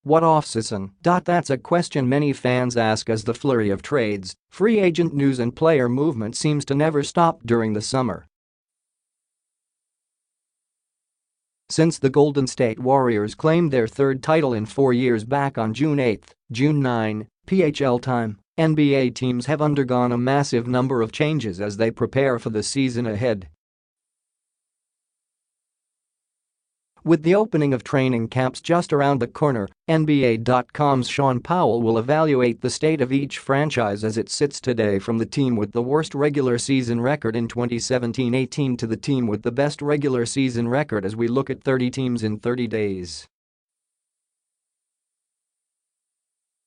What offseason? That's a question many fans ask as the flurry of trades, free agent news and player movement seems to never stop during the summer. Since the Golden State Warriors claimed their third title in 4 years back on June 8, June 9, PHL time, NBA teams have undergone a massive number of changes as they prepare for the season ahead. With the opening of training camps just around the corner, NBA.com's Shaun Powell will evaluate the state of each franchise as it sits today, from the team with the worst regular season record in 2017-18 to the team with the best regular season record as we look at 30 teams in 30 days.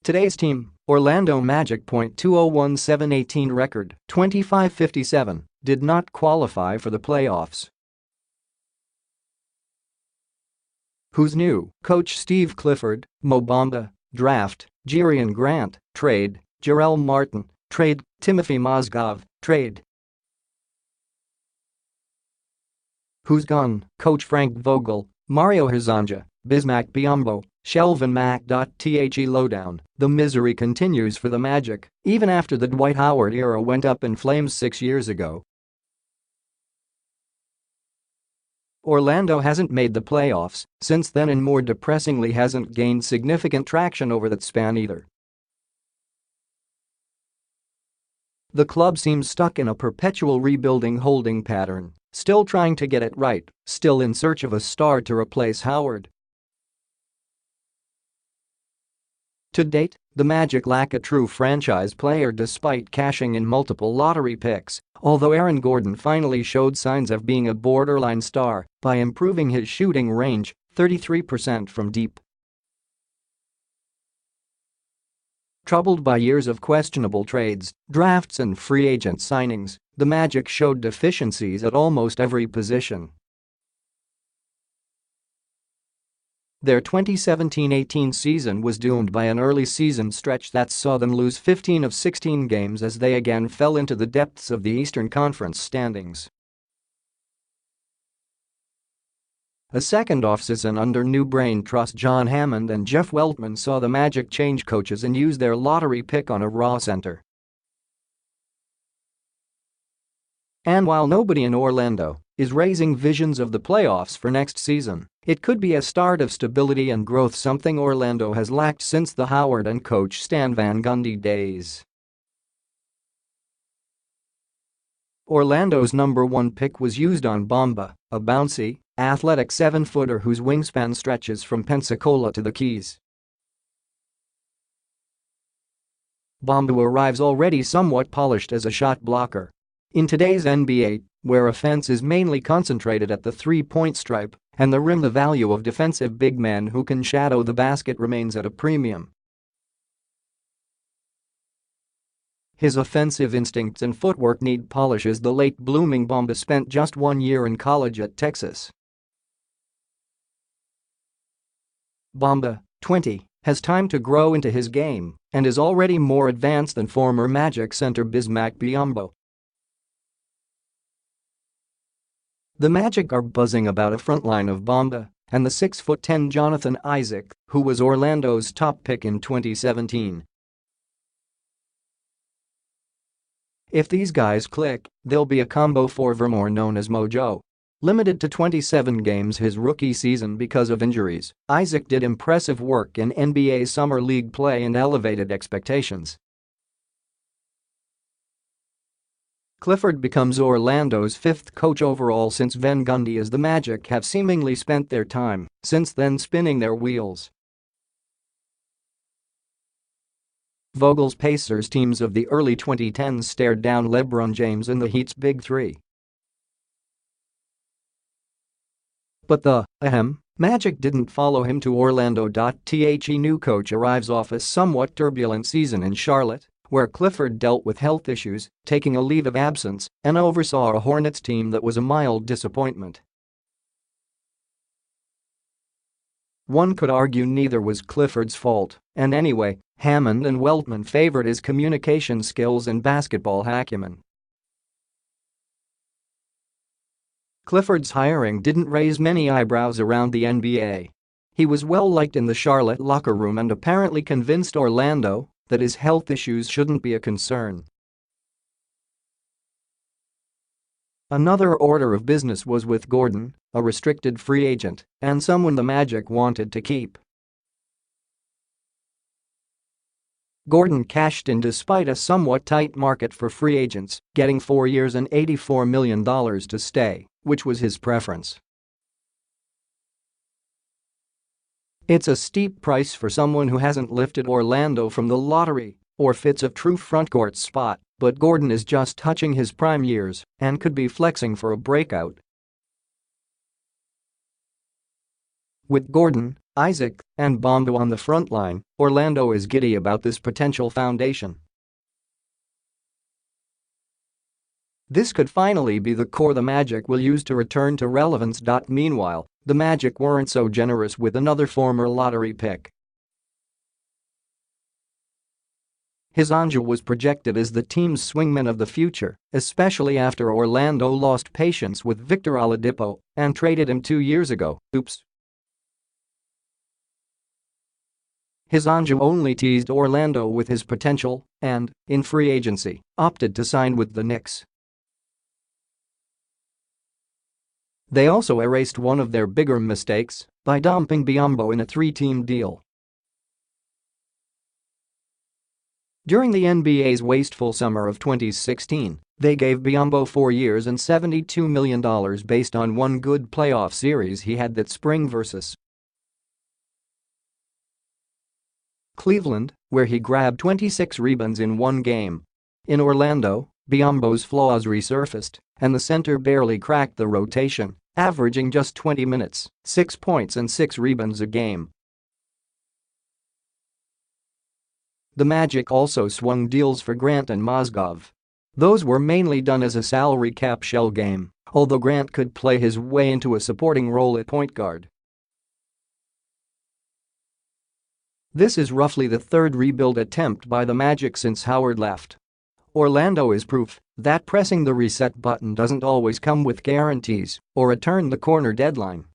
Today's team, Orlando Magic. .2017-18 record, 25-57, did not qualify for the playoffs. Who's new? Coach Steve Clifford, Bamba, draft, Jerian Grant, trade, Jarell Martin, trade, Timofey Mozgov, trade. Who's gone? Coach Frank Vogel, Mario Hezonja, Bismack Biyombo, Shelvin Mack. The lowdown: the misery continues for the Magic, even after the Dwight Howard era went up in flames 6 years ago. Orlando hasn't made the playoffs since then and, more depressingly, hasn't gained significant traction over that span either. The club seems stuck in a perpetual rebuilding holding pattern, still trying to get it right, still in search of a star to replace Howard. To date, the Magic lack a true franchise player despite cashing in multiple lottery picks, although Aaron Gordon finally showed signs of being a borderline star by improving his shooting range, 33% from deep. Troubled by years of questionable trades, drafts and free agent signings, the Magic showed deficiencies at almost every position. Their 2017-18 season was doomed by an early season stretch that saw them lose 15 of 16 games as they again fell into the depths of the Eastern Conference standings. A second offseason under new brain trust John Hammond and Jeff Weltman saw the Magic change coaches and use their lottery pick on a raw center. And while nobody in Orlando is raising visions of the playoffs for next season, it could be a start of stability and growth, something Orlando has lacked since the Howard and coach Stan Van Gundy days. Orlando's #1 pick was used on Bamba, a bouncy, athletic 7-footer whose wingspan stretches from Pensacola to the Keys. Bamba arrives already somewhat polished as a shot blocker. In today's NBA, where offense is mainly concentrated at the three-point stripe and the rim, the value of defensive big men who can shadow the basket remains at a premium. His offensive instincts and footwork need polish as the late-blooming Bamba spent just 1 year in college at Texas. Bamba, 20, has time to grow into his game and is already more advanced than former Magic center Bismack Biyombo. The Magic are buzzing about a frontline of Bamba and the 6'10" Jonathan Isaac, who was Orlando's top pick in 2017. If these guys click, they'll be a combo forward more known as Mojo. Limited to 27 games his rookie season because of injuries, Isaac did impressive work in NBA Summer League play and elevated expectations. Clifford becomes Orlando's 5th coach overall since Van Gundy, as the Magic have seemingly spent their time since then spinning their wheels. Vogel's Pacers teams of the early 2010s stared down LeBron James and the Heat's Big Three. But the Magic didn't follow him to Orlando. The new coach arrives off a somewhat turbulent season in Charlotte, where Clifford dealt with health issues, taking a leave of absence, and oversaw a Hornets team that was a mild disappointment. One could argue neither was Clifford's fault, and anyway, Hammond and Weltman favored his communication skills and basketball acumen. Clifford's hiring didn't raise many eyebrows around the NBA. He was well liked in the Charlotte locker room and apparently convinced Orlando that his health issues shouldn't be a concern. Another order of business was with Gordon, a restricted free agent and someone the Magic wanted to keep. Gordon cashed in despite a somewhat tight market for free agents, getting 4 years and $84 million to stay, which was his preference. It's a steep price for someone who hasn't lifted Orlando from the lottery or fits a true frontcourt spot, but Gordon is just touching his prime years and could be flexing for a breakout. With Gordon, Isaac, and Bamba on the front line, Orlando is giddy about this potential foundation. This could finally be the core the Magic will use to return to relevance. Meanwhile, the Magic weren't so generous with another former lottery pick. Hizonja was projected as the team's swingman of the future, especially after Orlando lost patience with Victor Oladipo and traded him 2 years ago. Oops. Hizonja only teased Orlando with his potential and, in free agency, opted to sign with the Knicks. They also erased one of their bigger mistakes by dumping Bamba in a 3-team deal. During the NBA's wasteful summer of 2016, they gave Bamba 4 years and $72 million based on one good playoff series he had that spring versus Cleveland, where he grabbed 26 rebounds in one game. In Orlando, Biyombo's flaws resurfaced, and the center barely cracked the rotation, averaging just 20 minutes, 6 points and 6 rebounds a game. The Magic also swung deals for Grant and Mozgov. Those were mainly done as a salary cap shell game, although Grant could play his way into a supporting role at point guard. This is roughly the third rebuild attempt by the Magic since Howard left. Orlando is proof that pressing the reset button doesn't always come with guarantees or a turn-the-corner deadline.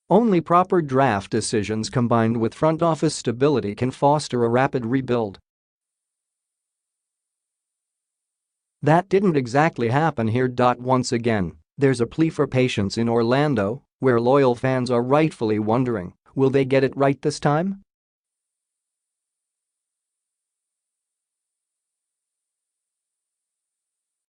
Only proper draft decisions combined with front office stability can foster a rapid rebuild. That didn't exactly happen here. Once again, there's a plea for patience in Orlando, where loyal fans are rightfully wondering, will they get it right this time?